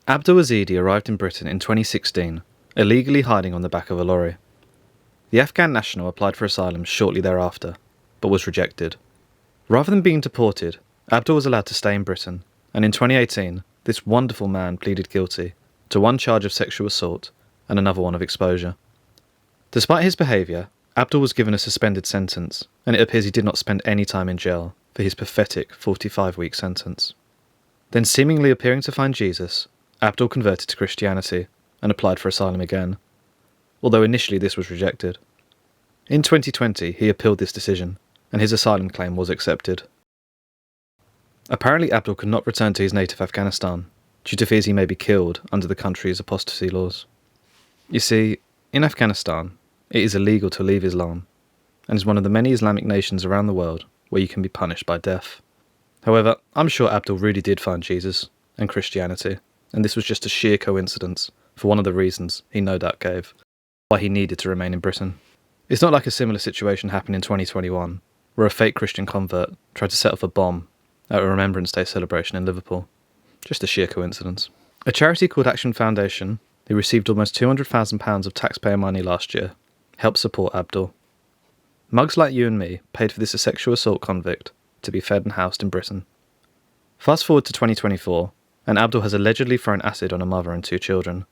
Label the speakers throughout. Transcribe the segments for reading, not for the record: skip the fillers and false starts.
Speaker 1: Abdul Ezedi arrived in Britain in 2016, illegally hiding on the back of a lorry. The Afghan national applied for asylum shortly thereafter, but was rejected. Rather than being deported, Abdul was allowed to stay in Britain, and in 2018, this wonderful man pleaded guilty to one charge of sexual assault and another one of exposure. Despite his behaviour, Abdul was given a suspended sentence, and it appears he did not spend any time in jail for his pathetic 45-week sentence. Then, seemingly appearing to find Jesus, Abdul converted to Christianity and applied for asylum again, although initially this was rejected. In 2020, he appealed this decision, and his asylum claim was accepted. Apparently, Abdul could not return to his native Afghanistan due to fears he may be killed under the country's apostasy laws. You see, in Afghanistan, it is illegal to leave Islam, and is one of the many Islamic nations around the world where you can be punished by death. However, I'm sure Abdul really did find Jesus and Christianity, and this was just a sheer coincidence for one of the reasons he no doubt gave why he needed to remain in Britain. It's not like a similar situation happened in 2021, where a fake Christian convert tried to set off a bomb at a Remembrance Day celebration in Liverpool. Just a sheer coincidence. A charity called Action Foundation, who received almost £200,000 of taxpayer money last year, helped support Abdul. Mugs like you and me paid for this sexual assault convict to be fed and housed in Britain. Fast forward to 2024, and Abdul has allegedly thrown acid on a mother and two children.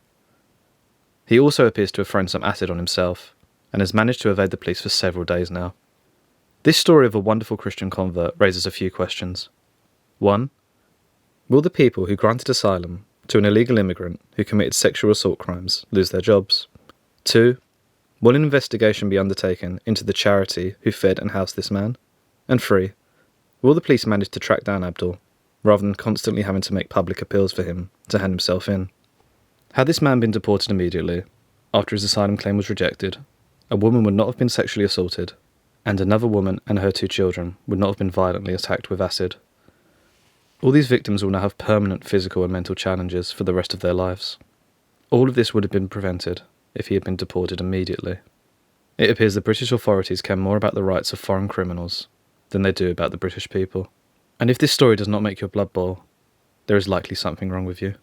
Speaker 1: He also appears to have thrown some acid on himself, and has managed to evade the police for several days now. This story of a wonderful Christian convert raises a few questions. 1. Will the people who granted asylum to an illegal immigrant who committed sexual assault crimes lose their jobs? 2. Will an investigation be undertaken into the charity who fed and housed this man? And 3. Will the police manage to track down Abdul, rather than constantly having to make public appeals for him to hand himself in? Had this man been deported immediately, after his asylum claim was rejected, a woman would not have been sexually assaulted, and another woman and her two children would not have been violently attacked with acid. All these victims will now have permanent physical and mental challenges for the rest of their lives. All of this would have been prevented if he had been deported immediately. It appears the British authorities care more about the rights of foreign criminals than they do about the British people. And if this story does not make your blood boil, there is likely something wrong with you.